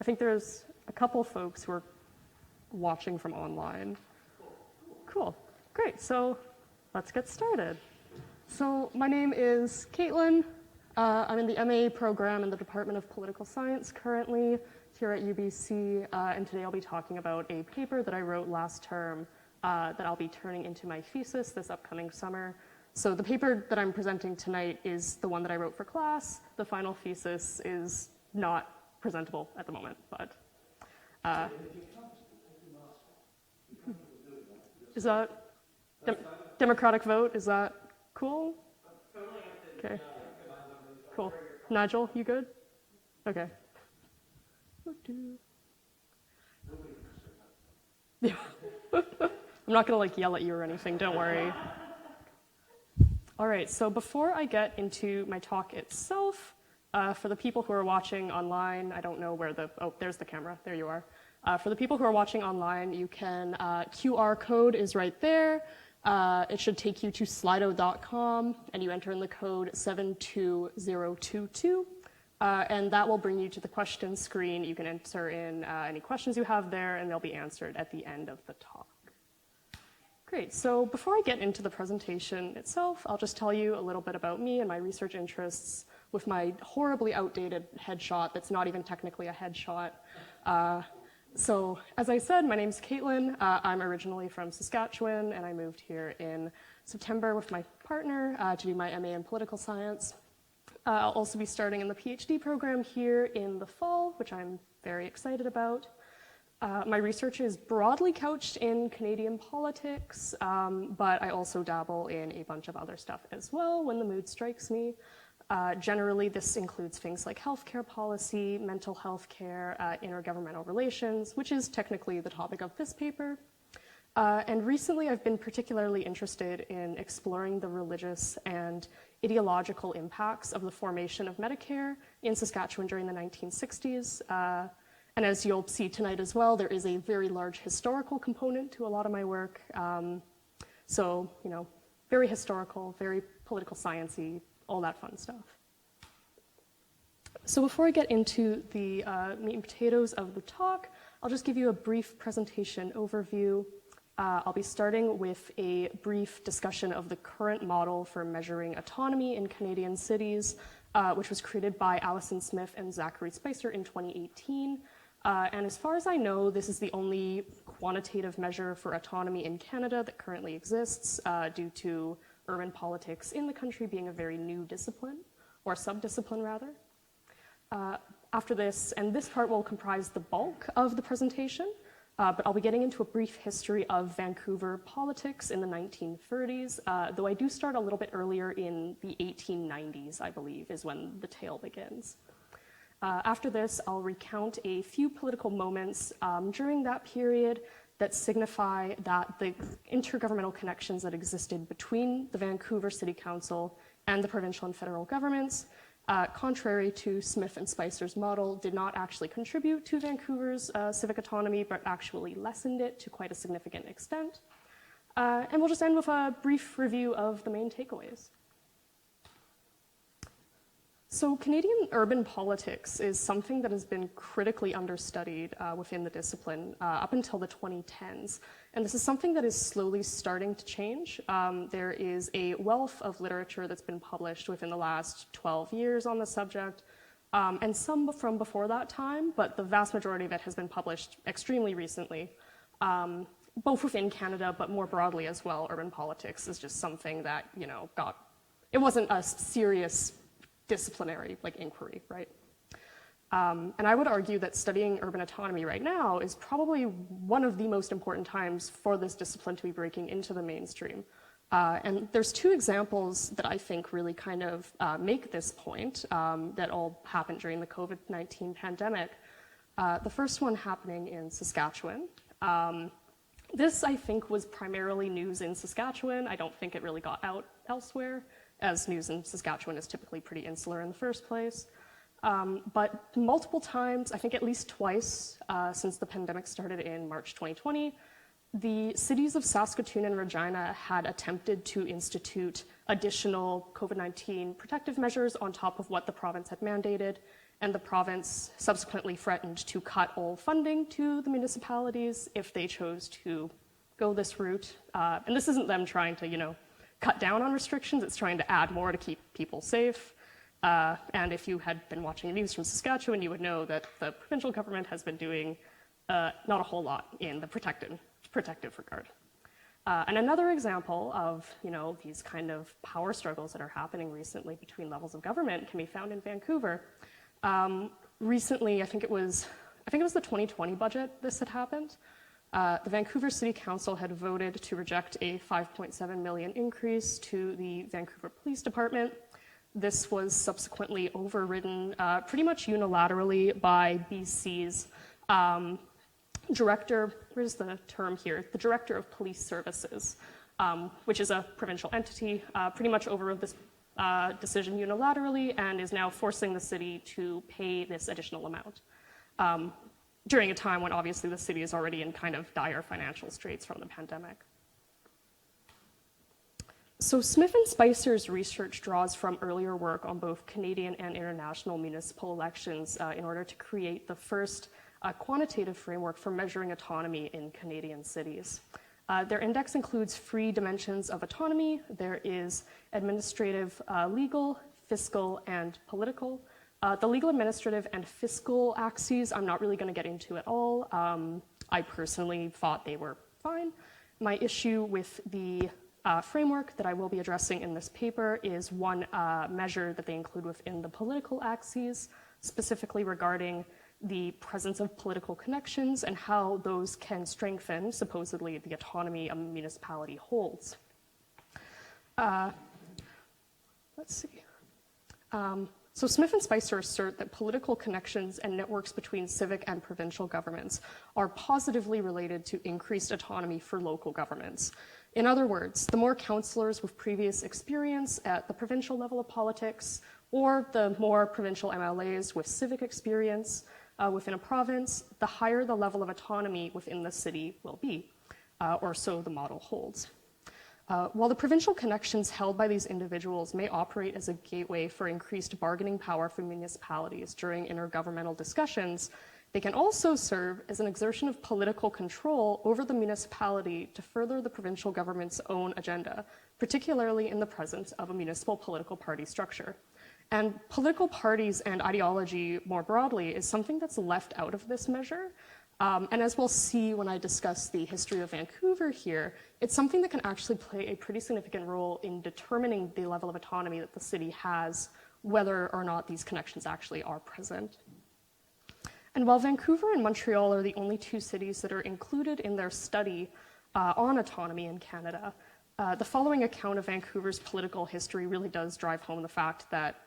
I think there's a couple folks who are watching from online. Cool, great, so let's get started. So my name is Katelynn. I'm in the MA program in the Department of Political Science currently here at UBC, and today I'll be talking about a paper that I wrote last term that I'll be turning into my thesis this upcoming summer. So the paper that I'm presenting tonight is the one that I wrote for class. The final thesis is not presentable at the moment, but is that democratic vote? Is that cool? Okay, cool. Nigel, you good? Okay. Yeah. I'm not gonna yell at you or anything, don't worry. All right, so before I get into my talk itself, for the people who are watching online, I don't know where there's the camera, there you are. For the people who are watching online, you can, QR code is right there. It should take you to slido.com, and you enter in the code 72022, and that will bring you to the questions screen. You can enter in any questions you have there, and they'll be answered at the end of the talk. Great, so before I get into the presentation itself, I'll just tell you a little bit about me and my research interests with my horribly outdated headshot that's not even technically a headshot. So as I said, my name's Katelynn. I'm originally from Saskatchewan, and I moved here in September with my partner to do my MA in political science. I'll also be starting in the PhD program here in the fall, which I'm very excited about. My research is broadly couched in Canadian politics, but I also dabble in a bunch of other stuff as well when the mood strikes me. Generally, this includes things like healthcare policy, mental health care, intergovernmental relations, which is technically the topic of this paper. And recently, I've been particularly interested in exploring the religious and ideological impacts of the formation of Medicare in Saskatchewan during the 1960s. And as you'll see tonight as well, there is a very large historical component to a lot of my work. So, very historical, very political science-y, all that fun stuff. So before I get into the meat and potatoes of the talk, I'll just give you a brief presentation overview. I'll be starting with a brief discussion of the current model for measuring autonomy in Canadian cities, which was created by Alison Smith and Zachary Spicer in 2018. And as far as I know, this is the only quantitative measure for autonomy in Canada that currently exists due to urban politics in the country being a very new discipline, or sub-discipline rather. After this, and this part will comprise the bulk of the presentation, but I'll be getting into a brief history of Vancouver politics in the 1930s, though I do start a little bit earlier in the 1890s, I believe, is when the tale begins. After this, I'll recount a few political moments during that period that signify that the intergovernmental connections that existed between the Vancouver City Council and the provincial and federal governments, contrary to Smith and Spicer's model, did not actually contribute to Vancouver's civic autonomy, but actually lessened it to quite a significant extent. And we'll just end with a brief review of the main takeaways. So Canadian urban politics is something that has been critically understudied within the discipline up until the 2010s. And this is something that is slowly starting to change. There is a wealth of literature that's been published within the last 12 years on the subject, and some from before that time, but the vast majority of it has been published extremely recently, both within Canada, but more broadly as well. Urban politics is just something that, it wasn't a serious disciplinary inquiry, right? And I would argue that studying urban autonomy right now is probably one of the most important times for this discipline to be breaking into the mainstream. And there's two examples that I think really kind of make this point that all happened during the COVID-19 pandemic. The first one happening in Saskatchewan. This, I think, was primarily news in Saskatchewan. I don't think it really got out elsewhere, as news in Saskatchewan is typically pretty insular in the first place. But multiple times, I think at least twice since the pandemic started in March 2020, The cities of Saskatoon and Regina had attempted to institute additional COVID-19 protective measures on top of what the province had mandated, and the province subsequently threatened to cut all funding to the municipalities if they chose to go this route. And this isn't them trying to, cut down on restrictions, it's trying to add more to keep people safe. And if you had been watching news from Saskatchewan, you would know that the provincial government has been doing not a whole lot in the protective regard. And another example of, these kind of power struggles that are happening recently between levels of government can be found in Vancouver. Recently, I think it was the 2020 budget this had happened. The Vancouver City Council had voted to reject a $5.7 million increase to the Vancouver Police Department. This was subsequently overridden pretty much unilaterally by BC's director, where's the term here? The Director of Police Services, which is a provincial entity, pretty much overrode this decision unilaterally and is now forcing the city to pay this additional amount during a time when obviously the city is already in kind of dire financial straits from the pandemic. So Smith and Spicer's research draws from earlier work on both Canadian and international municipal elections in order to create the first quantitative framework for measuring autonomy in Canadian cities. Their index includes three dimensions of autonomy. There is administrative, legal, fiscal, and political. The legal, administrative, and fiscal axes I'm not really going to get into at all. I personally thought they were fine. My issue with the framework that I will be addressing in this paper is one measure that they include within the political axes, specifically regarding the presence of political connections and how those can strengthen, supposedly, the autonomy a municipality holds. Let's see. So Smith and Spicer assert that political connections and networks between civic and provincial governments are positively related to increased autonomy for local governments. In other words, the more councillors with previous experience at the provincial level of politics, or the more provincial MLAs with civic experience within a province, the higher the level of autonomy within the city will be, or so the model holds. While the provincial connections held by these individuals may operate as a gateway for increased bargaining power for municipalities during intergovernmental discussions, they can also serve as an exertion of political control over the municipality to further the provincial government's own agenda, particularly in the presence of a municipal political party structure. And political parties and ideology more broadly is something that's left out of this measure. And as we'll see when I discuss the history of Vancouver here, it's something that can actually play a pretty significant role in determining the level of autonomy that the city has, whether or not these connections actually are present. And while Vancouver and Montreal are the only two cities that are included in their study on autonomy in Canada, the following account of Vancouver's political history really does drive home the fact that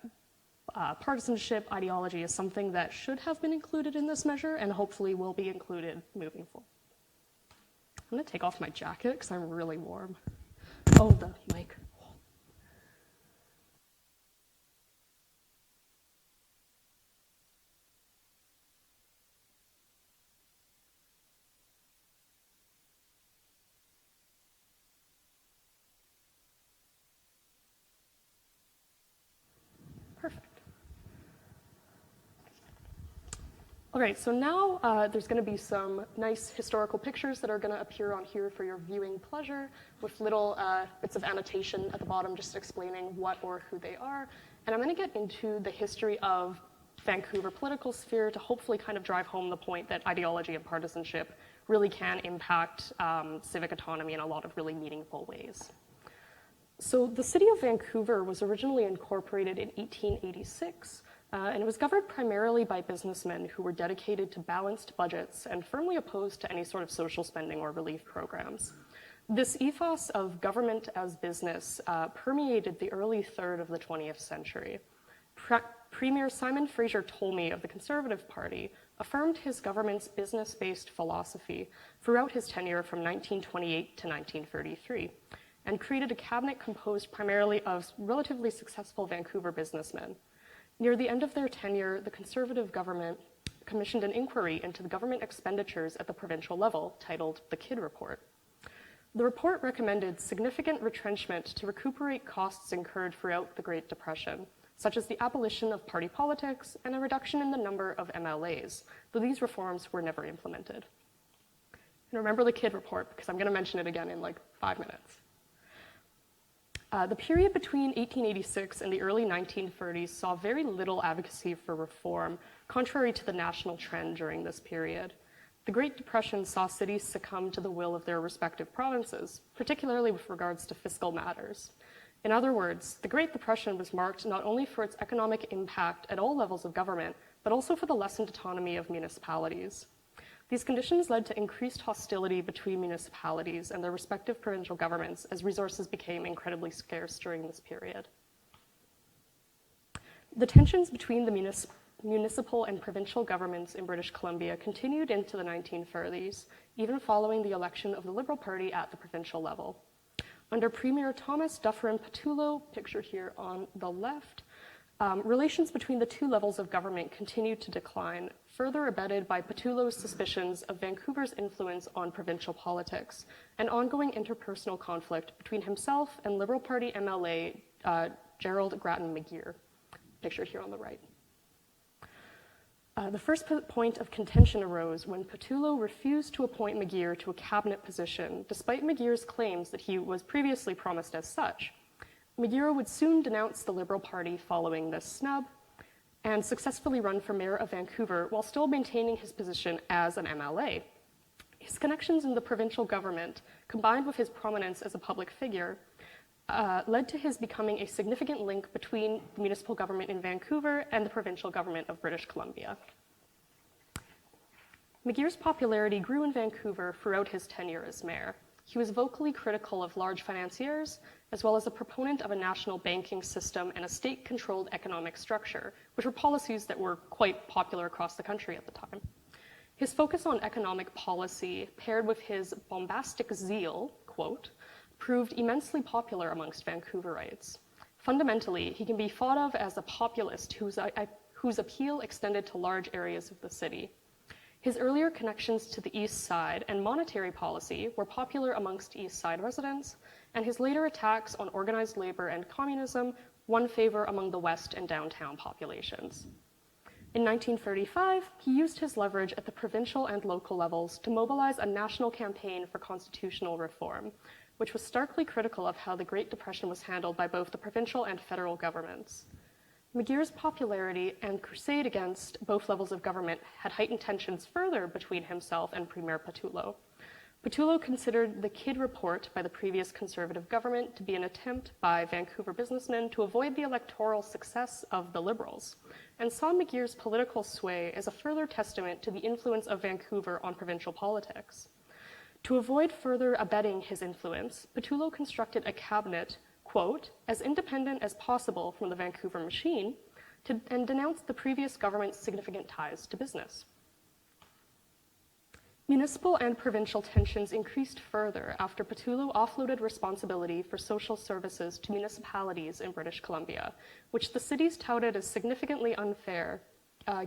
partisanship ideology is something that should have been included in this measure and hopefully will be included moving forward. I'm going to take off my jacket because I'm really warm. Oh, the mic. Perfect. All right, so now there's going to be some nice historical pictures that are going to appear on here for your viewing pleasure with little bits of annotation at the bottom just explaining what or who they are. And I'm going to get into the history of Vancouver political sphere to hopefully kind of drive home the point that ideology and partisanship really can impact civic autonomy in a lot of really meaningful ways. So the city of Vancouver was originally incorporated in 1886, and it was governed primarily by businessmen who were dedicated to balanced budgets and firmly opposed to any sort of social spending or relief programs. This ethos of government as business permeated the early third of the 20th century. Premier Simon Fraser-Tolmie of the Conservative Party affirmed his government's business-based philosophy throughout his tenure from 1928 to 1933. And created a cabinet composed primarily of relatively successful Vancouver businessmen. Near the end of their tenure, the Conservative government commissioned an inquiry into the government expenditures at the provincial level, titled the Kidd Report. The report recommended significant retrenchment to recuperate costs incurred throughout the Great Depression, such as the abolition of party politics and a reduction in the number of MLAs, though these reforms were never implemented. And remember the KID report, because I'm going to mention it again in like 5 minutes. The period between 1886 and the early 1930s saw very little advocacy for reform, contrary to the national trend during this period. The Great Depression saw cities succumb to the will of their respective provinces, particularly with regards to fiscal matters. In other words, the Great Depression was marked not only for its economic impact at all levels of government, but also for the lessened autonomy of municipalities. These conditions led to increased hostility between municipalities and their respective provincial governments as resources became incredibly scarce during this period. The tensions between the municipal and provincial governments in British Columbia continued into the 1930s, even following the election of the Liberal Party at the provincial level. Under Premier Thomas Dufferin Pattullo, pictured here on the left, relations between the two levels of government continued to decline, further abetted by Pattullo's suspicions of Vancouver's influence on provincial politics and ongoing interpersonal conflict between himself and Liberal Party MLA Gerald Grattan McGeer, pictured here on the right. The first point of contention arose when Pattullo refused to appoint McGeer to a cabinet position, despite McGeer's claims that he was previously promised as such. McGeer would soon denounce the Liberal Party following this snub and successfully run for mayor of Vancouver while still maintaining his position as an MLA. His connections in the provincial government, combined with his prominence as a public figure, led to his becoming a significant link between the municipal government in Vancouver and the provincial government of British Columbia. McGeer's popularity grew in Vancouver throughout his tenure as mayor. He was vocally critical of large financiers, as well as a proponent of a national banking system and a state-controlled economic structure, which were policies that were quite popular across the country at the time. His focus on economic policy, paired with his bombastic zeal, quote, proved immensely popular amongst Vancouverites. Fundamentally, he can be thought of as a populist whose appeal extended to large areas of the city. His earlier connections to the East Side and monetary policy were popular amongst East Side residents, and his later attacks on organized labor and communism won favor among the West and downtown populations. In 1935, he used his leverage at the provincial and local levels to mobilize a national campaign for constitutional reform, which was starkly critical of how the Great Depression was handled by both the provincial and federal governments. McGeer's popularity and crusade against both levels of government had heightened tensions further between himself and Premier Pattullo. Pattullo considered the KID report by the previous Conservative government to be an attempt by Vancouver businessmen to avoid the electoral success of the Liberals, and saw McGeer's political sway as a further testament to the influence of Vancouver on provincial politics. To avoid further abetting his influence, Pattullo constructed a cabinet, quote, as independent as possible from the Vancouver machine, and denounced the previous government's significant ties to business. Municipal and provincial tensions increased further after Pattullo offloaded responsibility for social services to municipalities in British Columbia, which the cities touted as significantly unfair,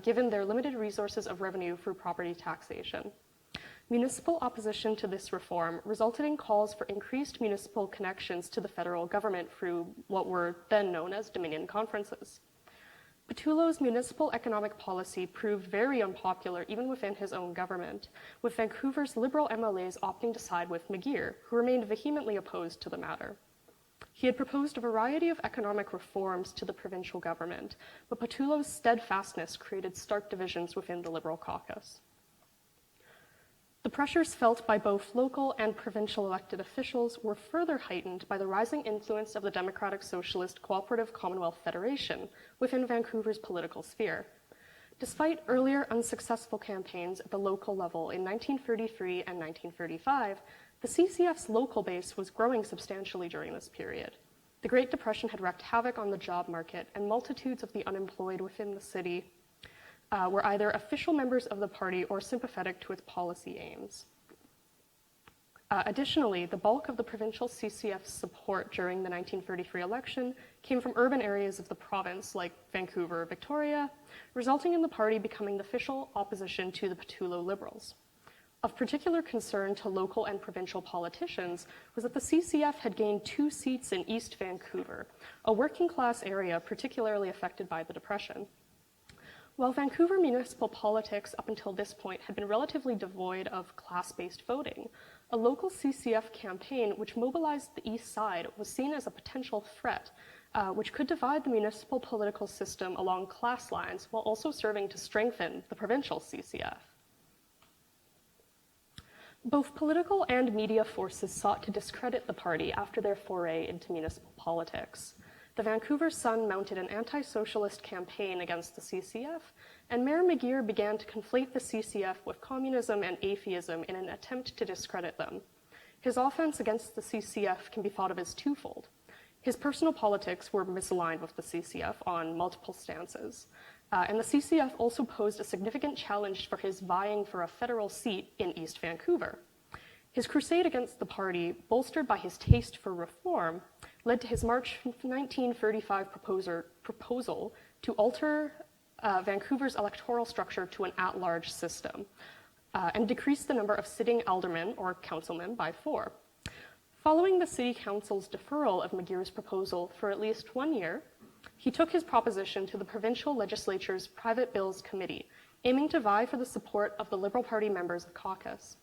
given their limited resources of revenue through property taxation. Municipal opposition to this reform resulted in calls for increased municipal connections to the federal government through what were then known as Dominion conferences. Pattullo's municipal economic policy proved very unpopular even within his own government, with Vancouver's Liberal MLAs opting to side with McGeer, who remained vehemently opposed to the matter. He had proposed a variety of economic reforms to the provincial government, but Pattullo's steadfastness created stark divisions within the Liberal caucus. The pressures felt by both local and provincial elected officials were further heightened by the rising influence of the Democratic Socialist Cooperative Commonwealth Federation within Vancouver's political sphere. Despite earlier unsuccessful campaigns at the local level in 1933 and 1935, the CCF's local base was growing substantially during this period. The Great Depression had wreaked havoc on the job market, and multitudes of the unemployed within the city were either official members of the party or sympathetic to its policy aims. Additionally, the bulk of the provincial CCF's support during the 1933 election came from urban areas of the province like Vancouver, Victoria, resulting in the party becoming the official opposition to the Pattullo Liberals. Of particular concern to local and provincial politicians was that the CCF had gained 2 seats in East Vancouver, a working-class area particularly affected by the Depression. While Vancouver municipal politics up until this point had been relatively devoid of class-based voting, a local CCF campaign which mobilized the East Side was seen as a potential threat, which could divide the municipal political system along class lines while also serving to strengthen the provincial CCF. Both political and media forces sought to discredit the party after their foray into municipal politics. The Vancouver Sun mounted an anti-socialist campaign against the CCF, and Mayor McGeer began to conflate the CCF with communism and atheism in an attempt to discredit them. His offense against the CCF can be thought of as twofold. His personal politics were misaligned with the CCF on multiple stances, and the CCF also posed a significant challenge for his vying for a federal seat in East Vancouver. His crusade against the party, bolstered by his taste for reform, led to his March 1935 proposal to alter Vancouver's electoral structure to an at-large system and decrease the number of sitting aldermen or councilmen by 4. Following the City Council's deferral of McGeer's proposal for at least 1 year, he took his proposition to the Provincial Legislature's Private Bills Committee, aiming to vie for the support of the Liberal Party members of caucus.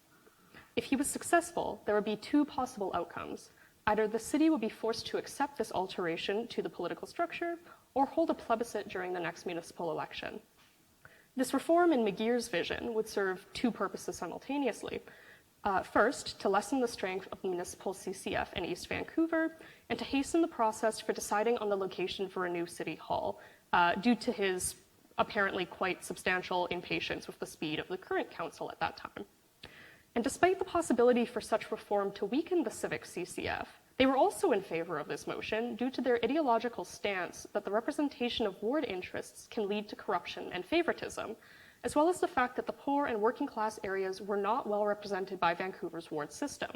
If he was successful, there would be 2 possible outcomes. Either the city would be forced to accept this alteration to the political structure or hold a plebiscite during the next municipal election. This reform in McGeer's vision would serve 2 purposes simultaneously. First, to lessen the strength of the municipal CCF in East Vancouver, and to hasten the process for deciding on the location for a new city hall, due to his apparently quite substantial impatience with the speed of the current council at that time. And despite the possibility for such reform to weaken the Civic CCF, they were also in favor of this motion due to their ideological stance that the representation of ward interests can lead to corruption and favoritism, as well as the fact that the poor and working class areas were not well represented by Vancouver's ward system.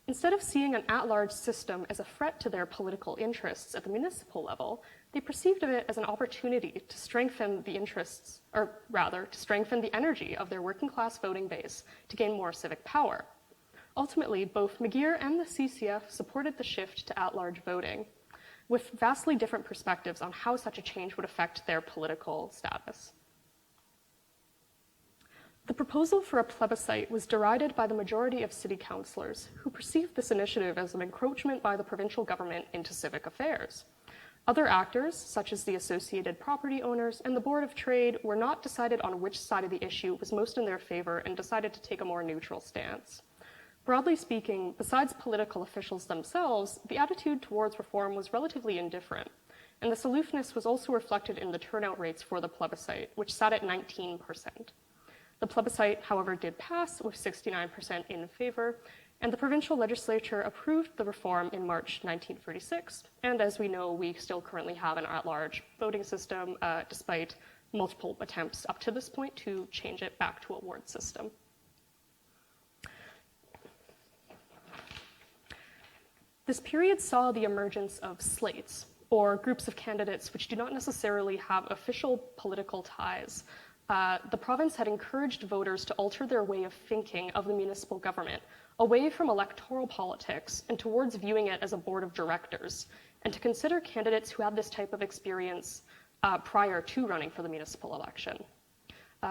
Instead of seeing an at-large system as a threat to their political interests at the municipal level, they perceived it as an opportunity to strengthen the interests, or rather, to strengthen the energy of their working class voting base to gain more civic power. Ultimately, both McGeer and the CCF supported the shift to at-large voting, with vastly different perspectives on how such a change would affect their political status. The proposal for a plebiscite was derided by the majority of city councillors, who perceived this initiative as an encroachment by the provincial government into civic affairs. Other actors, such as the associated property owners and the Board of Trade, were not decided on which side of the issue was most in their favor and decided to take a more neutral stance. Broadly speaking, besides political officials themselves, the attitude towards reform was relatively indifferent, and this aloofness was also reflected in the turnout rates for the plebiscite, which sat at 19%. The plebiscite, however, did pass with 69% in favor, and the provincial legislature approved the reform in March 1936. And as we know, we still currently have an at-large voting system, despite multiple attempts up to this point to change it back to a ward system. This period saw the emergence of slates, or groups of candidates which do not necessarily have official political ties. The province had encouraged voters to alter their way of thinking of the municipal government away from electoral politics and towards viewing it as a board of directors, and to consider candidates who had this type of experience prior to running for the municipal election.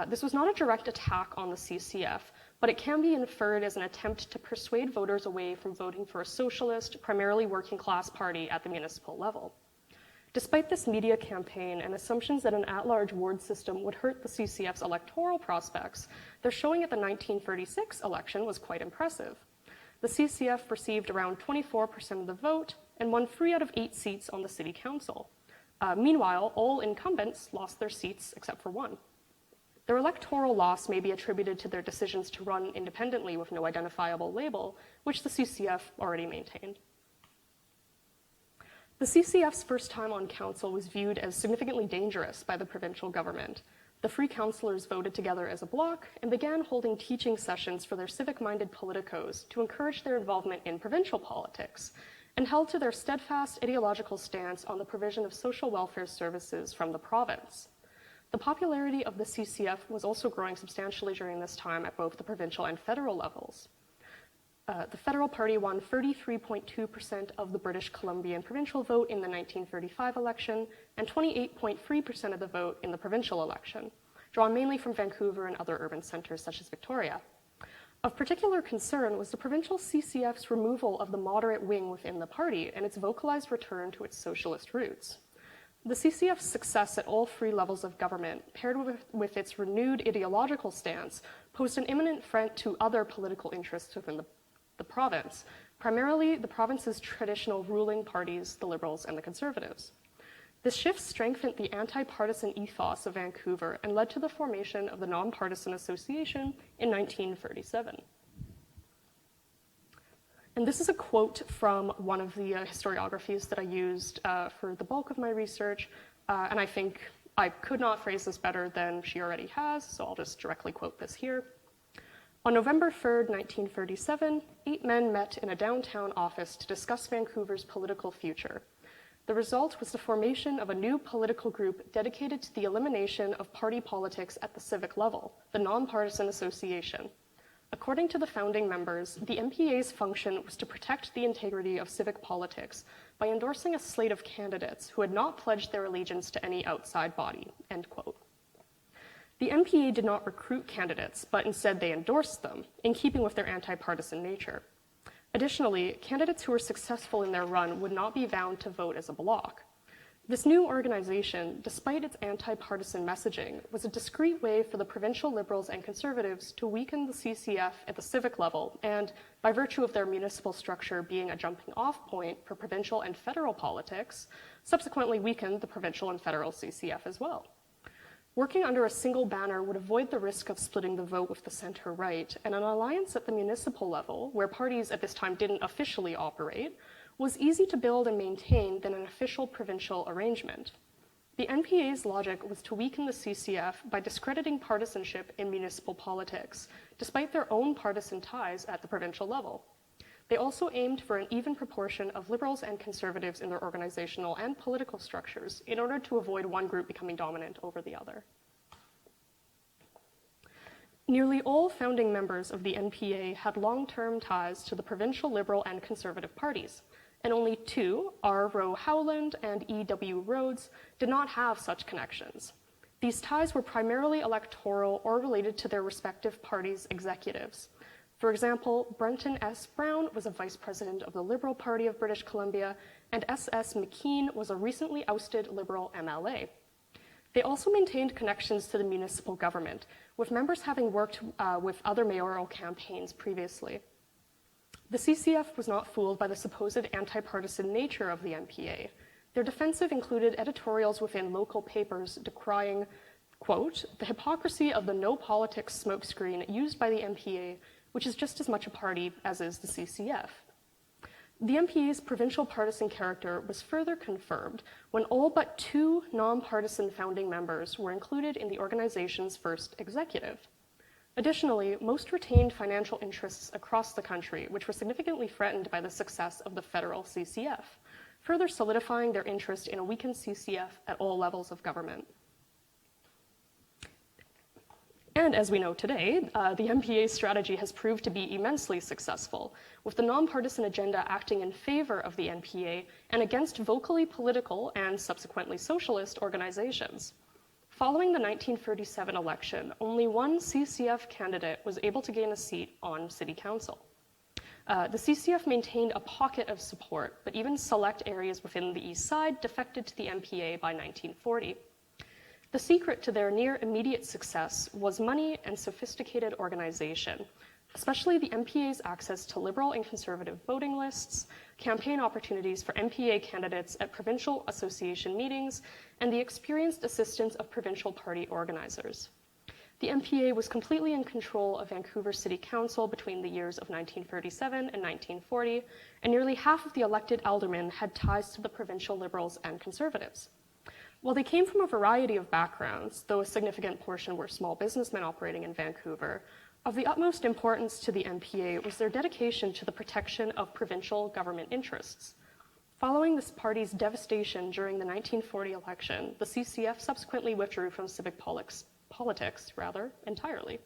This was not a direct attack on the CCF, but it can be inferred as an attempt to persuade voters away from voting for a socialist, primarily working class party at the municipal level. Despite this media campaign and assumptions that an at-large ward system would hurt the CCF's electoral prospects, their showing at the 1936 election was quite impressive. The CCF received around 24% of the vote and won 3 out of 8 seats on the city council. Meanwhile, all incumbents lost their seats except for 1. Their electoral loss may be attributed to their decisions to run independently with no identifiable label, which the CCF already maintained. The CCF's first time on council was viewed as significantly dangerous by the provincial government. The Free Councillors voted together as a bloc and began holding teaching sessions for their civic-minded politicos to encourage their involvement in provincial politics, and held to their steadfast ideological stance on the provision of social welfare services from the province. The popularity of the CCF was also growing substantially during this time at both the provincial and federal levels. The Federal Party won 33.2% of the British Columbian provincial vote in the 1935 election and 28.3% of the vote in the provincial election, drawn mainly from Vancouver and other urban centres such as Victoria. Of particular concern was the provincial CCF's removal of the moderate wing within the party and its vocalized return to its socialist roots. The CCF's success at all three levels of government, paired with its renewed ideological stance, posed an imminent threat to other political interests within the province, primarily the province's traditional ruling parties, the Liberals and the Conservatives. This shift strengthened the anti-partisan ethos of Vancouver and led to the formation of the Nonpartisan Association in 1937. And this is a quote from one of the historiographies that I used for the bulk of my research, and I think I could not phrase this better than she already has, so I'll just directly quote this here. On November 3rd, 1937, 8 men met in a downtown office to discuss Vancouver's political future. The result was the formation of a new political group dedicated to the elimination of party politics at the civic level, the Nonpartisan Association. According to the founding members, the NPA's function was to protect the integrity of civic politics by endorsing a slate of candidates who had not pledged their allegiance to any outside body, end quote. The NPA did not recruit candidates, but instead they endorsed them, in keeping with their anti-partisan nature. Additionally, candidates who were successful in their run would not be bound to vote as a bloc. This new organization, despite its anti-partisan messaging, was a discreet way for the provincial Liberals and Conservatives to weaken the CCF at the civic level and, by virtue of their municipal structure being a jumping-off point for provincial and federal politics, subsequently weakened the provincial and federal CCF as well. Working under a single banner would avoid the risk of splitting the vote with the center-right, and an alliance at the municipal level, where parties at this time didn't officially operate, was easy to build and maintain than an official provincial arrangement. The NPA's logic was to weaken the CCF by discrediting partisanship in municipal politics, despite their own partisan ties at the provincial level. They also aimed for an even proportion of Liberals and Conservatives in their organizational and political structures in order to avoid one group becoming dominant over the other. Nearly all founding members of the NPA had long-term ties to the provincial Liberal and Conservative parties, and only 2, R. Rowe Howland and E. W. Rhodes, did not have such connections. These ties were primarily electoral or related to their respective parties' executives. For example, Brenton S. Brown was a vice president of the Liberal Party of British Columbia, and S.S. McKean was a recently ousted Liberal MLA. They also maintained connections to the municipal government, with members having worked with other mayoral campaigns previously. The CCF was not fooled by the supposed anti-partisan nature of the NPA. Their defensive included editorials within local papers decrying, quote, the hypocrisy of the no-politics smokescreen used by the NPA, which is just as much a party as is the CCF. The NPA's provincial partisan character was further confirmed when all but 2 non-partisan founding members were included in the organization's first executive. Additionally, most retained financial interests across the country, which were significantly threatened by the success of the federal CCF, further solidifying their interest in a weakened CCF at all levels of government. And as we know today, the NPA's strategy has proved to be immensely successful, with the nonpartisan agenda acting in favor of the NPA and against vocally political and subsequently socialist organizations. Following the 1937 election, only one CCF candidate was able to gain a seat on City Council. The CCF maintained a pocket of support, but even select areas within the East Side defected to the NPA by 1940. The secret to their near immediate success was money and sophisticated organization, especially the NPA's access to Liberal and Conservative voting lists, campaign opportunities for NPA candidates at provincial association meetings, and the experienced assistance of provincial party organizers. The NPA was completely in control of Vancouver City Council between the years of 1937 and 1940, and nearly half of the elected aldermen had ties to the provincial Liberals and Conservatives. While they came from a variety of backgrounds, though a significant portion were small businessmen operating in Vancouver, of the utmost importance to the NPA was their dedication to the protection of provincial government interests. Following this party's devastation during the 1940 election, the CCF subsequently withdrew from civic politics entirely.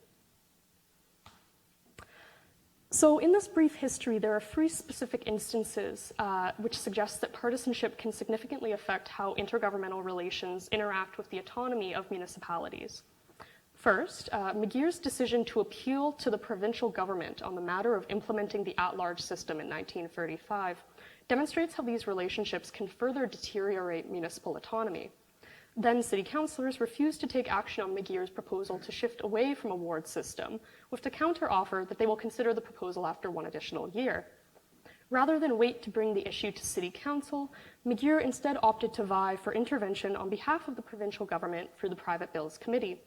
So in this brief history, there are 3 specific instances which suggest that partisanship can significantly affect how intergovernmental relations interact with the autonomy of municipalities. First, McGeer's decision to appeal to the provincial government on the matter of implementing the at-large system in 1935 demonstrates how these relationships can further deteriorate municipal autonomy. Then city councillors refused to take action on McGeer's proposal to shift away from a ward system, with the counter-offer that they will consider the proposal after 1 additional year. Rather than wait to bring the issue to city council, McGeer instead opted to vie for intervention on behalf of the provincial government through the Private Bills Committee.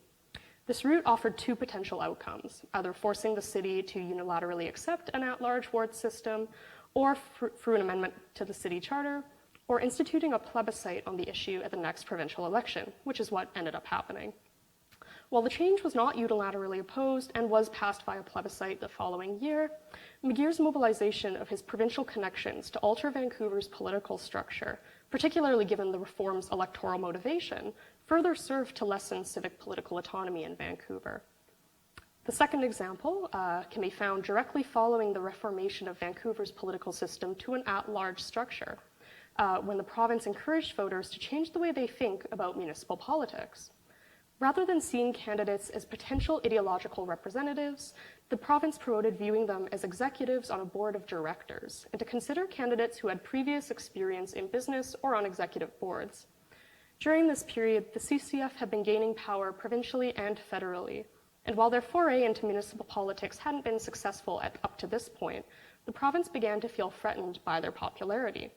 This route offered 2 potential outcomes, either forcing the city to unilaterally accept an at-large ward system, or through an amendment to the city charter, or instituting a plebiscite on the issue at the next provincial election, which is what ended up happening. While the change was not unilaterally opposed and was passed by a plebiscite the following year, McGeer's mobilization of his provincial connections to alter Vancouver's political structure, particularly given the reform's electoral motivation, further served to lessen civic political autonomy in Vancouver. The second example can be found directly following the reformation of Vancouver's political system to an at-large structure, when the province encouraged voters to change the way they think about municipal politics. Rather than seeing candidates as potential ideological representatives, the province promoted viewing them as executives on a board of directors, and to consider candidates who had previous experience in business or on executive boards. During this period, the CCF had been gaining power provincially and federally, and while their foray into municipal politics hadn't been successful up to this point, the province began to feel threatened by their popularity.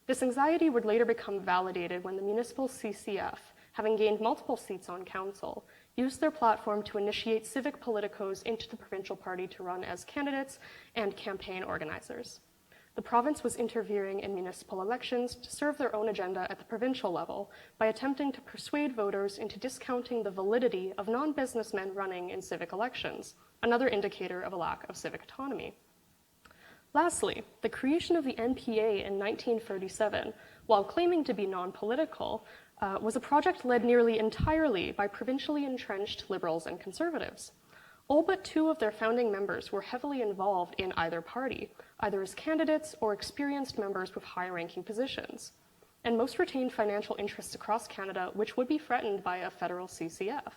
This anxiety would later become validated when the municipal CCF, having gained multiple seats on council, used their platform to initiate civic politicos into the provincial party to run as candidates and campaign organizers. The province was interfering in municipal elections to serve their own agenda at the provincial level by attempting to persuade voters into discounting the validity of non-businessmen running in civic elections, another indicator of a lack of civic autonomy. Lastly, the creation of the NPA in 1937, while claiming to be non-political, was a project led nearly entirely by provincially entrenched liberals and conservatives. All but 2 of their founding members were heavily involved in either party, either as candidates or experienced members with high-ranking positions. And most retained financial interests across Canada, which would be threatened by a federal CCF.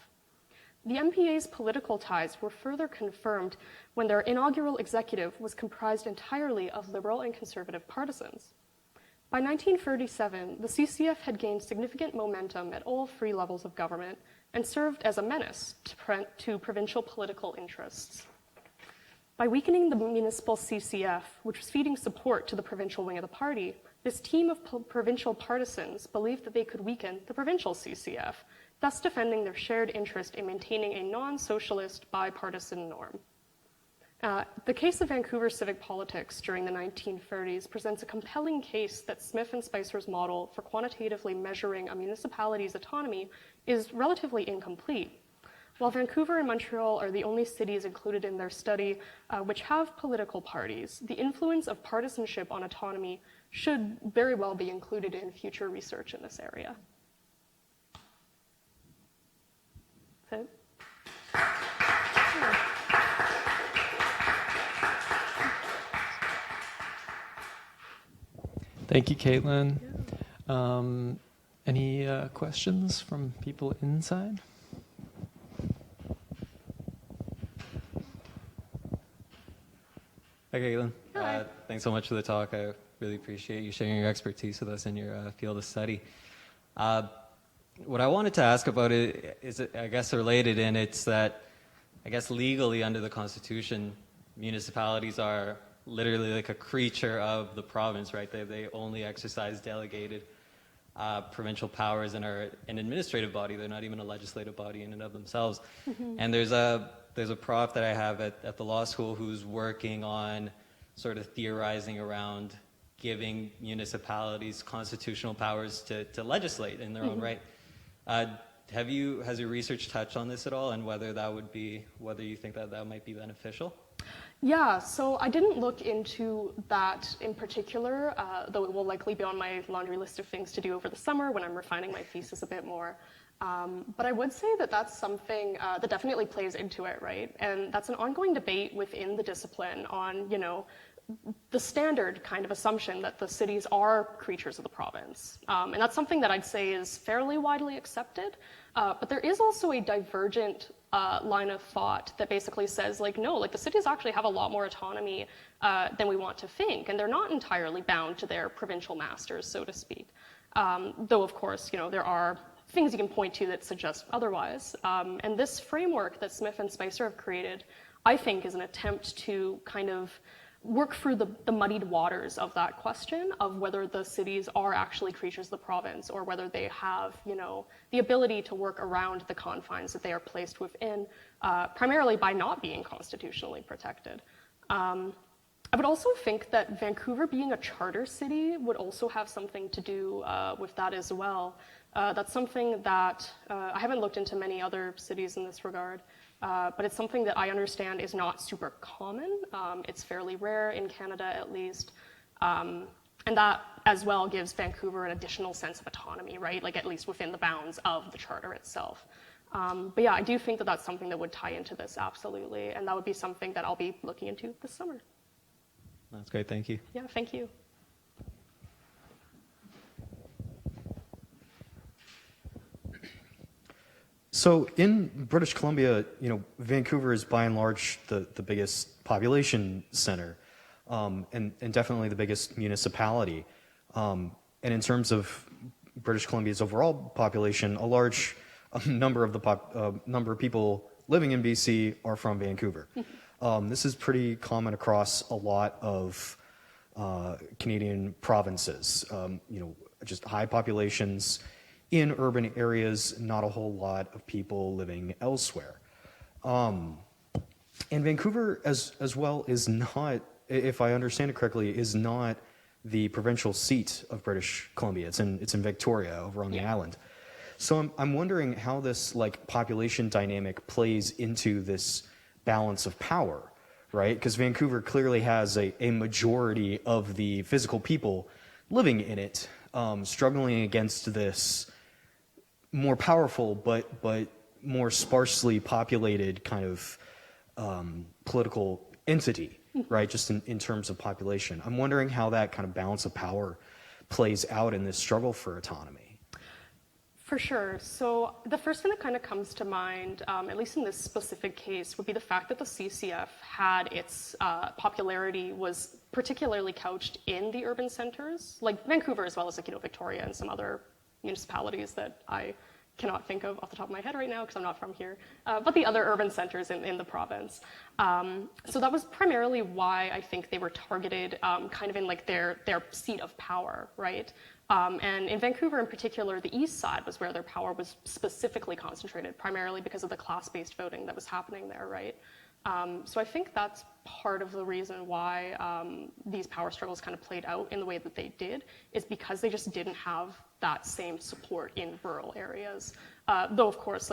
The NPA's political ties were further confirmed when their inaugural executive was comprised entirely of liberal and conservative partisans. By 1937, the CCF had gained significant momentum at all 3 levels of government and served as a menace to provincial political interests. By weakening the municipal CCF, which was feeding support to the provincial wing of the party, this team of provincial partisans believed that they could weaken the provincial CCF, thus defending their shared interest in maintaining a non-socialist bipartisan norm. The case of Vancouver civic politics during the 1930s presents a compelling case that Smith and Spicer's model for quantitatively measuring a municipality's autonomy is relatively incomplete. While Vancouver and Montreal are the only cities included in their study which have political parties, the influence of partisanship on autonomy should very well be included in future research in this area. That's it. Thank you, Katelynn. Any questions from people inside? Hi, Katelynn. Hi. Thanks so much for the talk. I really appreciate you sharing your expertise with us in your field of study. What I wanted to ask about it is, I guess, related, and it's that, I guess, legally under the Constitution, municipalities are literally like a creature of the province, right? They only exercise delegated provincial powers and are an administrative body. They're not even a legislative body in and of themselves. Mm-hmm. And there's a prof that I have at the law school who's working on sort of theorizing around giving municipalities constitutional powers to legislate in their own right. Has your research touched on this at all, and whether you think that might be beneficial? Yeah, so I didn't look into that in particular, though it will likely be on my laundry list of things to do over the summer when I'm refining my thesis a bit more. But I would say that that's something that definitely plays into it, right? And that's an ongoing debate within the discipline on, the standard kind of assumption that the cities are creatures of the province. And that's something that I'd say is fairly widely accepted. But there is also a divergent line of thought that basically says, no, the cities actually have a lot more autonomy than we want to think, and they're not entirely bound to their provincial masters, so to speak. Though, of course, there are things you can point to that suggest otherwise. And this framework that Smith and Spicer have created, I think, is an attempt to kind of work through the muddied waters of that question of whether the cities are actually creatures of the province or whether they have, the ability to work around the confines that they are placed within, primarily by not being constitutionally protected. I would also think that Vancouver being a charter city would also have something to do with that as well. That's something that I haven't looked into many other cities in this regard. But it's something that I understand is not super common. It's fairly rare in Canada, at least. And that, as well, gives Vancouver an additional sense of autonomy, right? At least within the bounds of the charter itself. But yeah, I do think that that's something that would tie into this, absolutely. And that would be something that I'll be looking into this summer. That's great, thank you. Yeah, thank you. So in British Columbia, Vancouver is by and large the biggest population center, and definitely the biggest municipality. And in terms of British Columbia's overall population, a large number of people living in BC are from Vancouver. This is pretty common across a lot of Canadian provinces. Just high populations in urban areas, not a whole lot of people living elsewhere. And Vancouver, as well, is not, if I understand it correctly, is not the provincial seat of British Columbia. It's in Victoria, over on the island. So I'm wondering how this population dynamic plays into this balance of power, right? Because Vancouver clearly has a majority of the physical people living in it, struggling against this more powerful but more sparsely populated kind of political entity, right? Just in terms of population. I'm wondering how that kind of balance of power plays out in this struggle for autonomy. For sure. So the first thing that kind of comes to mind, at least in this specific case, would be the fact that the CCF had its popularity was particularly couched in the urban centers, like Vancouver, as well as Victoria and some other municipalities that I cannot think of off the top of my head right now because I'm not from here, but the other urban centers in the province. So that was primarily why I think they were targeted kind of in their seat of power, right? And in Vancouver in particular, the east side was where their power was specifically concentrated, primarily because of the class-based voting that was happening there, right? So I think that's part of the reason why these power struggles kind of played out in the way that they did, is because they just didn't have that same support in rural areas. Though, of course,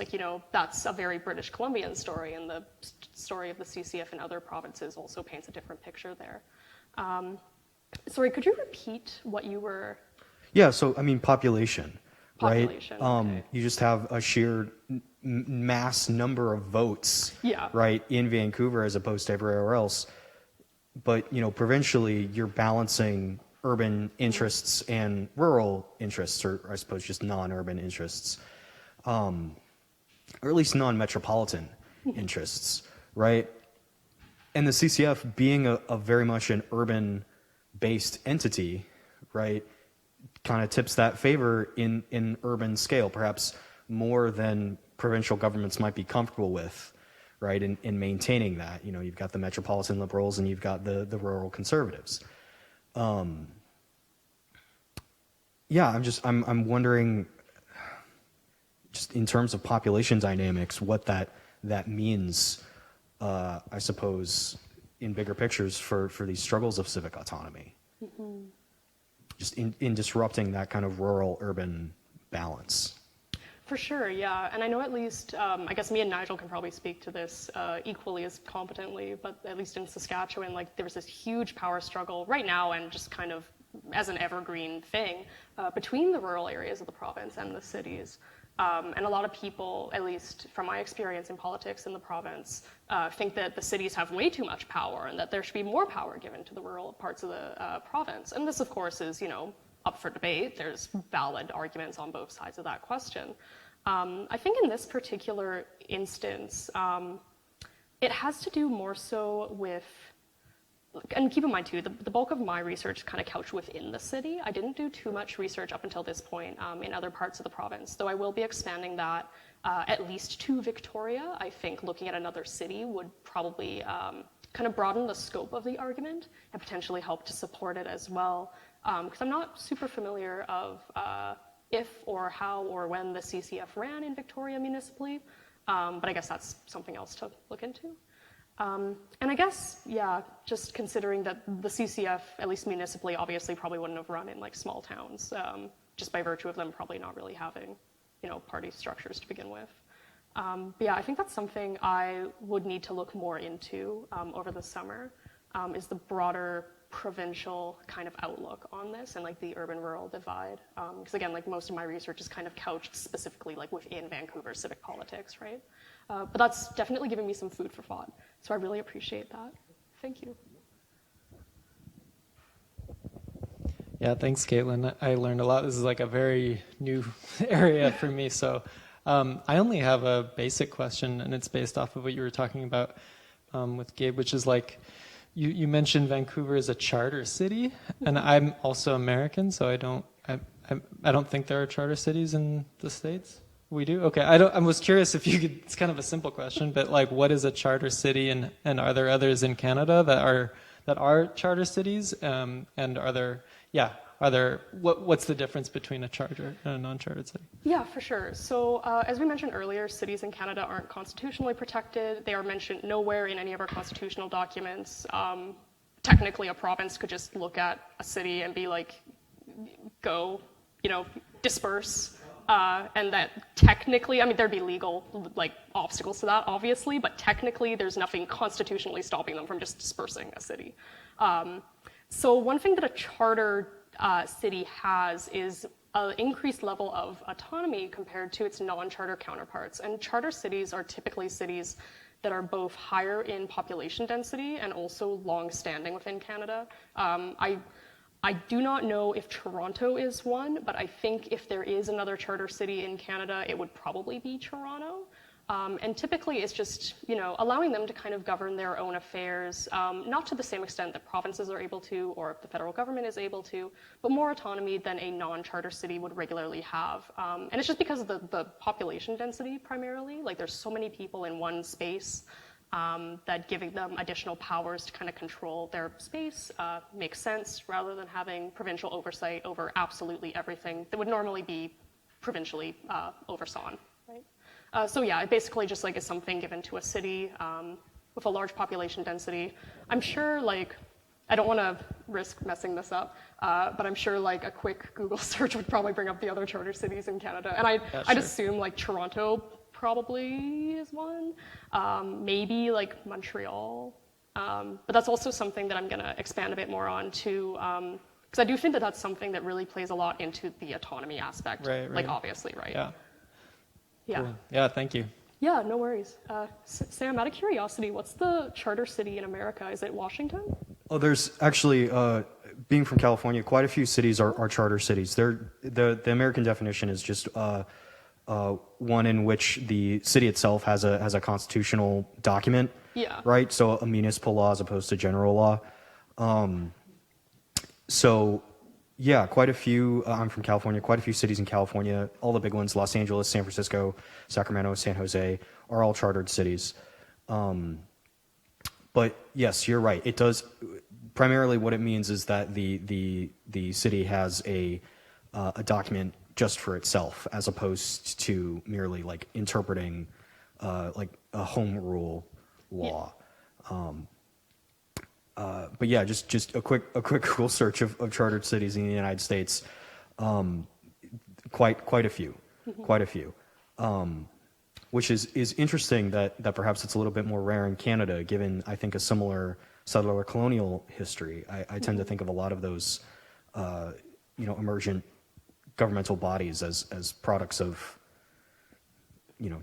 that's a very British Columbian story, and the story of the CCF in other provinces also paints a different picture there. Sorry, could you repeat what you were... Yeah, so population, right? Okay. You just have a sheer mass number of votes, right, in Vancouver as opposed to everywhere else. But provincially, you're balancing urban interests and rural interests, or I suppose just non-urban interests, or at least non-metropolitan interests, right? And the CCF being a very much an urban-based entity, right, kind of tips that favor in urban scale, perhaps more than provincial governments might be comfortable with, right, in maintaining that. You've got the metropolitan liberals and you've got the rural conservatives. I'm wondering, just in terms of population dynamics, what that means, I suppose, in bigger pictures for these struggles of civic autonomy. Just in disrupting that kind of rural-urban balance. For sure, yeah. And I know at least, I guess me and Nigel can probably speak to this equally as competently, but at least in Saskatchewan, like there was this huge power struggle right now and just kind of as an evergreen thing between the rural areas of the province and the cities. And a lot of people, at least from my experience in politics in the province, think that the cities have way too much power and that there should be more power given to the rural parts of the province. And this, of course, is, up for debate. There's valid arguments on both sides of that question. I think in this particular instance, it has to do more so with, and keep in mind too, the bulk of my research kind of couched within the city. I didn't do too much research up until this point in other parts of the province, though I will be expanding that at least to Victoria. I think looking at another city would probably kind of broaden the scope of the argument and potentially help to support it as well. Because I'm not super familiar of if or how or when the CCF ran in Victoria municipally, but I guess that's something else to look into. And I guess, yeah, just considering that the CCF, at least municipally, obviously probably wouldn't have run in like small towns, just by virtue of them probably not really having, party structures to begin with. But yeah, I think that's something I would need to look more into over the summer, is the broader provincial kind of outlook on this and like the urban-rural divide. Because again, like most of my research is kind of couched specifically like within Vancouver civic politics, right? But that's definitely giving me some food for thought. So I really appreciate that. Thank you. Yeah, thanks, Katelynn. I learned a lot. This is like a very new area for me. So I only have a basic question, and it's based off of what you were talking about with Gabe, which is like, you mentioned Vancouver is a charter city, and I'm also American, so I don't think there are charter cities in the States. We do? Okay. I was curious if you could, it's kind of a simple question, but like what is a charter city, and are there others in Canada that are charter cities? And what's the difference between a charter and a non-chartered city? Yeah, for sure. So as we mentioned earlier, cities in Canada aren't constitutionally protected. They are mentioned nowhere in any of our constitutional documents. Technically, a province could just look at a city and be like, go, disperse. And that technically, I mean, there'd be legal like obstacles to that, obviously, but technically there's nothing constitutionally stopping them from just dispersing a city. So one thing that a charter city has is an increased level of autonomy compared to its non-charter counterparts. And charter cities are typically cities that are both higher in population density and also long-standing within Canada. I do not know if Toronto is one, but I think if there is another charter city in Canada, it would probably be Toronto. And typically it's just, allowing them to kind of govern their own affairs, not to the same extent that provinces are able to or the federal government is able to, but more autonomy than a non-charter city would regularly have. And it's just because of the population density primarily. Like there's so many people in one space that giving them additional powers to kind of control their space makes sense rather than having provincial oversight over absolutely everything that would normally be provincially oversawn, right? So yeah, it basically just like is something given to a city with a large population density. I'm sure I don't want to risk messing this up, but I'm sure like a quick Google search would probably bring up the other charter cities in Canada. And I'd assume like Toronto probably is one, maybe like Montreal. But that's also something that I'm going to expand a bit more on too, because I do think that that's something that really plays a lot into the autonomy aspect. Right. Like obviously, right? Yeah. Yeah. Cool. Yeah, thank you. Yeah, no worries. Sam, out of curiosity, what's the charter city in America? Is it Washington? Oh, there's actually, being from California, quite a few cities are charter cities. The American definition is just one in which the city itself has a constitutional document. Yeah. Right. So a municipal law as opposed to general law. So yeah, quite a few. I'm from California. Quite a few cities in California. All the big ones: Los Angeles, San Francisco, Sacramento, San Jose, are all chartered cities. But yes, you're right. It does. Primarily, what it means is that the city has a document just for itself, as opposed to merely like interpreting like a home rule law. Yeah. But yeah, just a quick Google search of chartered cities in the United States. Quite a few, quite a few. which is interesting that perhaps it's a little bit more rare in Canada, given, I think, a similar settler colonial history. I tend to think of a lot of those, emergent governmental bodies as products of,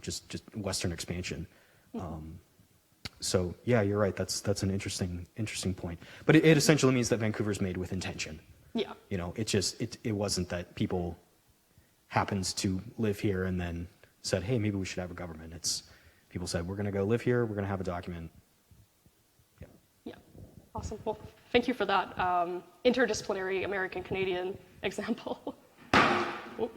just Western expansion. So yeah, you're right. That's an interesting point. But it essentially means that Vancouver's made with intention. Yeah. It wasn't that people happened to live here and then said, hey, maybe we should have a government. It's people said, we're going to go live here. We're going to have a document. Yeah. Yeah. Awesome. Well, thank you for that interdisciplinary American-Canadian example. Oh.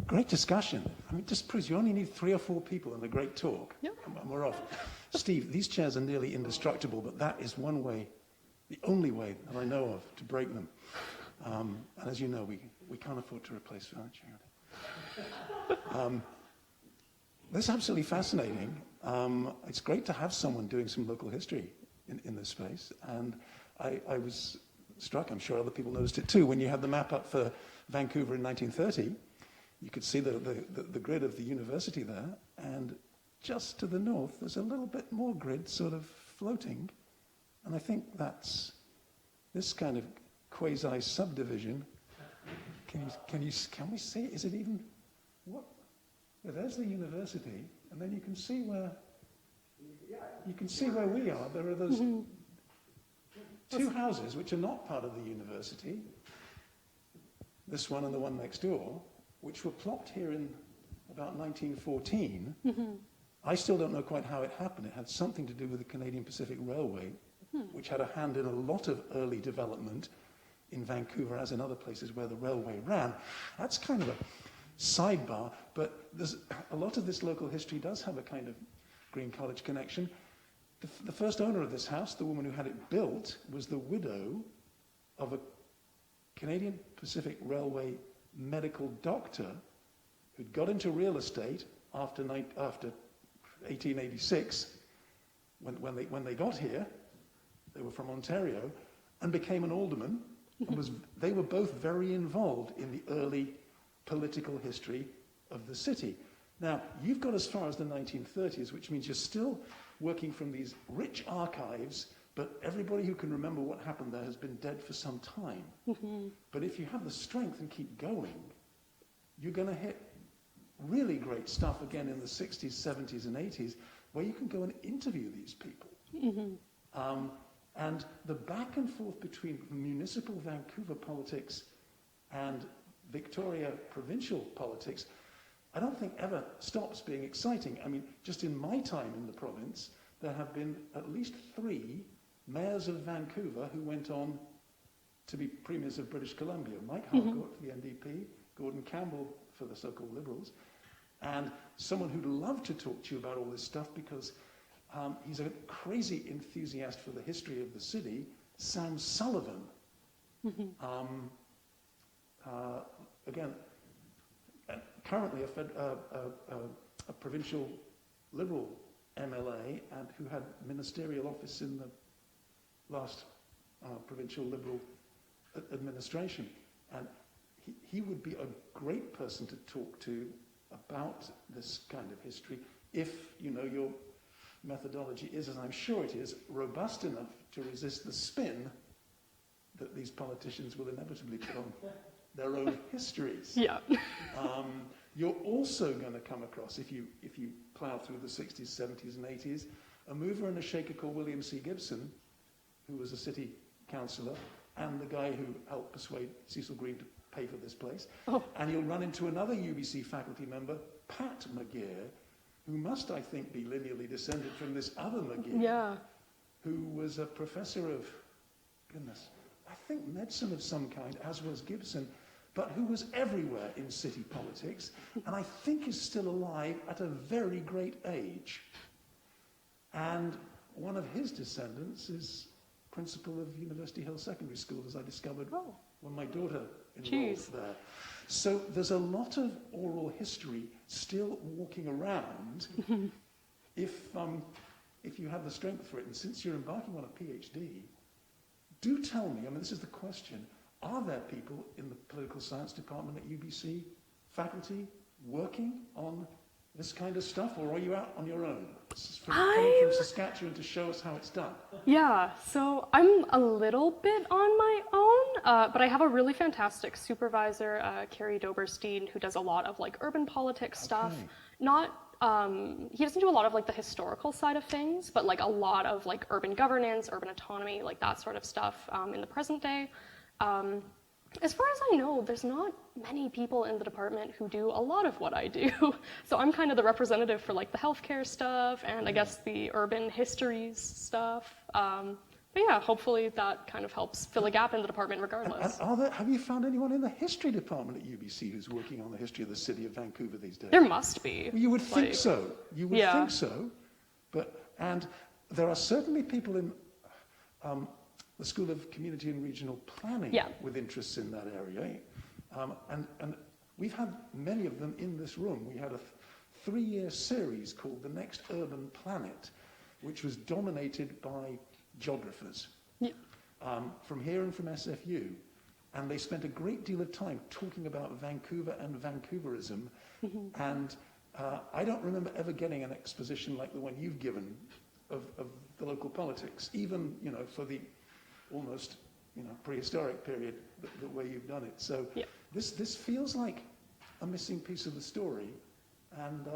Great discussion. I mean, just proves you only need 3 or 4 people and a great talk. Yep. And we're off. Steve, these chairs are nearly indestructible, but that is one way, the only way that I know of to break them. And as you know, we can't afford to replace furniture. This is absolutely fascinating. It's great to have someone doing some local history in this space. And I was struck, I'm sure other people noticed it too, when you had the map up for Vancouver in 1930. You could see the grid of the university there, and just to the north, there's a little bit more grid sort of floating. And I think that's this kind of quasi-subdivision. Can we see, is it even, what? Yeah, there's the university, and then you can see where we are. There are those 2 houses which are not part of the university, this one and the one next door, which were plopped here in about 1914. I still don't know quite how it happened. It had something to do with the Canadian Pacific Railway, which had a hand in a lot of early development in Vancouver, as in other places where the railway ran. That's kind of a sidebar, but there's a lot of this local history does have a kind of Green College connection. The first owner of this house, the woman who had it built, was the widow of a Canadian Pacific Railway medical doctor who'd got into real estate after 1886. When they got here, they were from Ontario, and became an alderman. And they were both very involved in the early political history of the city. Now, you've got as far as the 1930s, which means you're still working from these rich archives, but everybody who can remember what happened there has been dead for some time. But if you have the strength and keep going, you're going to hit really great stuff again in the 60s, 70s, and 80s, where you can go and interview these people. And the back and forth between municipal Vancouver politics and Victoria provincial politics, I don't think ever stops being exciting. I mean, just in my time in the province, there have been at least 3 mayors of Vancouver who went on to be premiers of British Columbia. Mike Harcourt for the NDP, Gordon Campbell for the so-called Liberals, and someone who'd love to talk to you about all this stuff because he's a crazy enthusiast for the history of the city, Sam Sullivan. Again, currently a provincial Liberal MLA and who had ministerial office in the last provincial Liberal administration. And he would be a great person to talk to about this kind of history if, your methodology is, as I'm sure it is, robust enough to resist the spin that these politicians will inevitably put on their own histories. Yeah. You're also going to come across, if you plow through the 60s, 70s, and 80s, a mover and a shaker called William C. Gibson, who was a city councillor, and the guy who helped persuade Cecil Green to pay for this place. And you'll run into another UBC faculty member, Pat McGeer, who must, I think, be lineally descended from this other McGeer, who was a professor of, I think medicine of some kind, as was Gibson, but who was everywhere in city politics, and I think is still alive at a very great age. And one of his descendants is principal of University Hill Secondary School, as I discovered when my daughter enrolled there. So there's a lot of oral history still walking around if you have the strength for it. And since you're embarking on a PhD, do tell me, this is the question, are there people in the political science department at UBC faculty working on this kind of stuff, or are you out on your own? Coming from Saskatchewan to show us how it's done. Yeah, so I'm a little bit on my own, but I have a really fantastic supervisor, Carrie Doberstein, who does a lot of like urban politics stuff. Okay. Not, he doesn't do a lot of like the historical side of things, but like a lot of like urban governance, urban autonomy, like that sort of stuff in the present day. As far as I know, there's not many people in the department who do a lot of what I do. So I'm kind of the representative for like the healthcare stuff and I guess the urban histories stuff. But yeah, hopefully that kind of helps fill a gap in the department regardless. And have you found anyone in the history department at UBC who's working on the history of the city of Vancouver these days? There must be. Well, you would think like, so. You would yeah. think so. And there are certainly people in the School of Community and Regional Planning with interests in that area. And we've had many of them in this room. We had a 3-year series called The Next Urban Planet, which was dominated by geographers from here and from SFU. And they spent a great deal of time talking about Vancouver and Vancouverism. And I don't remember ever getting an exposition like the one you've given of the local politics, even, for the almost, prehistoric period, the way you've done it. So this feels like a missing piece of the story, and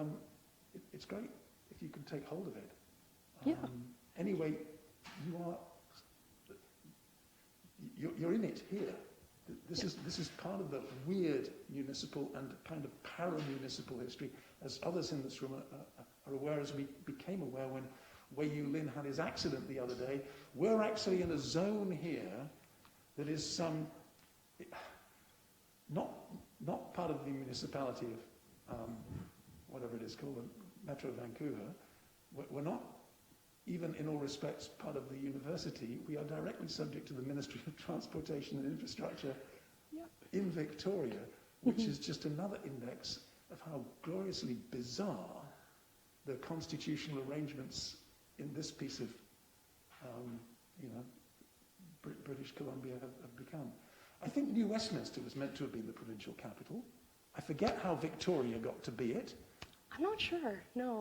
it's great if you can take hold of it. Anyway, you're in it here. This is part of the weird municipal and kind of para-municipal history, as others in this room are aware, as we became aware when Wei Yu Lin had his accident the other day. We're actually in a zone here that is not part of the municipality of whatever it is called, Metro Vancouver. We're not even in all respects part of the university. We are directly subject to the Ministry of Transportation and Infrastructure in Victoria, which is just another index of how gloriously bizarre the constitutional arrangements in this piece of, British Columbia have become. I think New Westminster was meant to have been the provincial capital. I forget how Victoria got to be it. I'm not sure, no.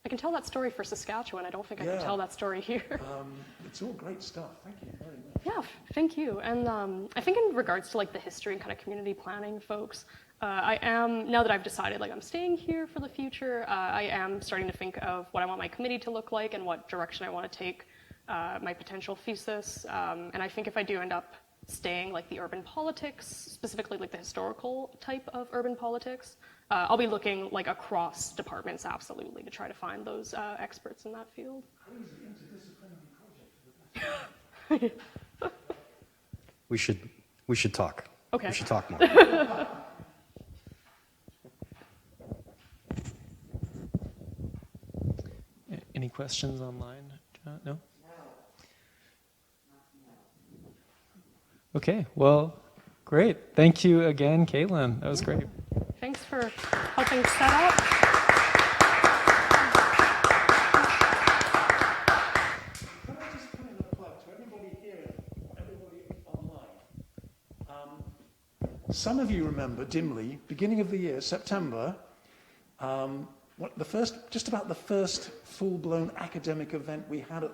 I can tell that story for Saskatchewan. I don't think I can tell that story here. It's all great stuff. Thank you very much. Yeah, thank you. And I think in regards to like the history and kind of community planning folks, I am, now that I've decided like I'm staying here for the future, I am starting to think of what I want my committee to look like and what direction I want to take my potential thesis. And I think if I do end up staying like the urban politics, specifically like the historical type of urban politics, I'll be looking like across departments absolutely to try to find those experts in that field. We should talk. Okay. We should talk more. Any questions online? No? Okay, well, great. Thank you again, Katelynn. That was great. Thanks for helping set up. Can I just put in a plug to everybody here, everybody online? Some of you remember dimly, beginning of the year, September, just about the first full-blown academic event we had at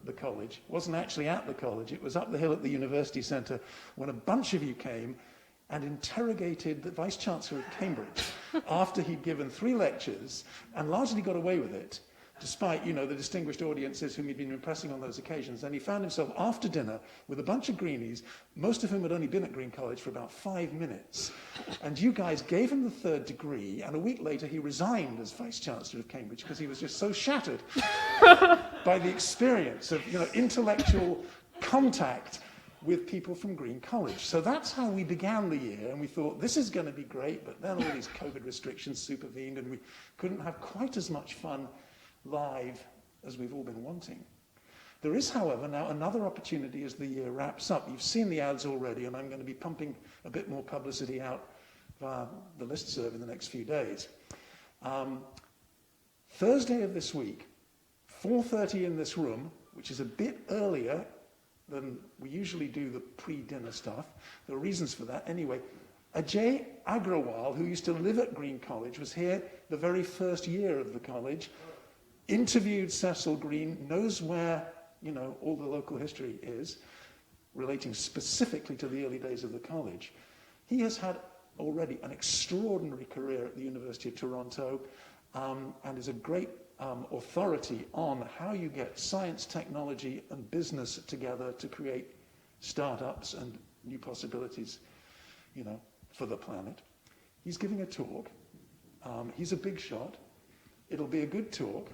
the college. It wasn't actually at the college, it was up the hill at the University Centre when a bunch of you came and interrogated the Vice-Chancellor of Cambridge after he'd given 3 lectures and largely got away with it, despite, the distinguished audiences whom he'd been impressing on those occasions. And he found himself after dinner with a bunch of greenies, most of whom had only been at Green College for about 5 minutes. And you guys gave him the 3rd degree, and a week later he resigned as Vice-Chancellor of Cambridge because he was just so shattered by the experience of, intellectual contact with people from Green College. So that's how we began the year, and we thought, this is going to be great, but then all these COVID restrictions supervened, and we couldn't have quite as much fun live as we've all been wanting. There is, however, now another opportunity as the year wraps up. You've seen the ads already, and I'm going to be pumping a bit more publicity out via the listserv in the next few days. Thursday of this week, 4:30 in this room, which is a bit earlier than we usually do the pre-dinner stuff. There are reasons for that. Anyway, Ajay Agrawal, who used to live at Green College, was here the very first year of the college, interviewed Cecil Green, knows where, all the local history is, relating specifically to the early days of the college. He has had already an extraordinary career at the University of Toronto, and is a great authority on how you get science, technology, and business together to create startups and new possibilities, for the planet. He's giving a talk. He's a big shot. It'll be a good talk.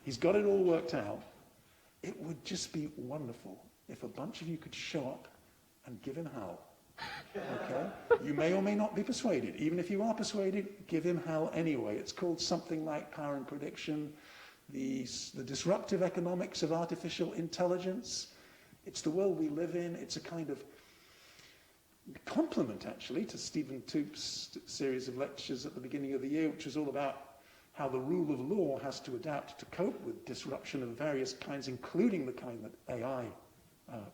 He's got it all worked out. It would just be wonderful if a bunch of you could show up and give him hell. Okay? You may or may not be persuaded. Even if you are persuaded, give him hell anyway. It's called something like Power and Prediction, the disruptive economics of artificial intelligence. It's the world we live in. It's a kind of complement, actually, to Stephen Toop's series of lectures at the beginning of the year, which was all about how the rule of law has to adapt to cope with disruption of various kinds, including the kind that AI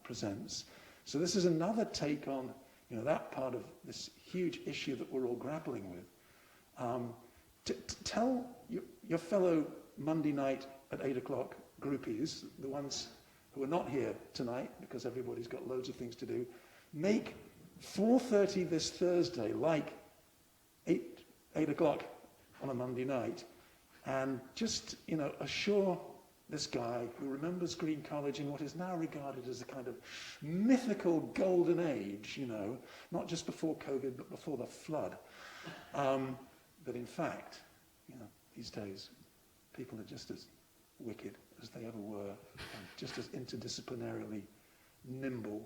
presents. So this is another take on that part of this huge issue that we're all grappling with. Tell your fellow Monday night at 8 o'clock groupies, the ones who are not here tonight because everybody's got loads of things to do, make 4:30 this Thursday like 8 o'clock on a Monday night, and just assure this guy who remembers Green College in what is now regarded as a kind of mythical golden age, not just before COVID but before the flood, that in fact, these days people are just as wicked as they ever were, and just as interdisciplinarily nimble,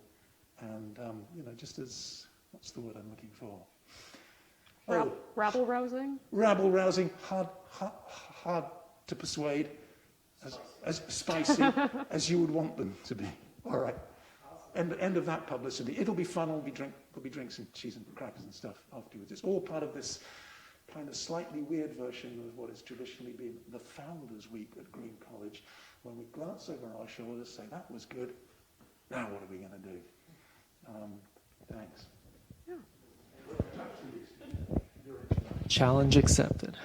and just as, what's the word I'm looking for? Rabble-rousing? Rabble-rousing, hard to persuade, as spicy as you would want them to be. All right. End of that publicity. It'll be fun. There'll be drinks and cheese and crackers and stuff afterwards. It's all part of this kind of slightly weird version of what has traditionally been the Founders Week at Green College, when we glance over our shoulders, say, that was good. Now what are we going to do? Thanks. Yeah. Challenge accepted.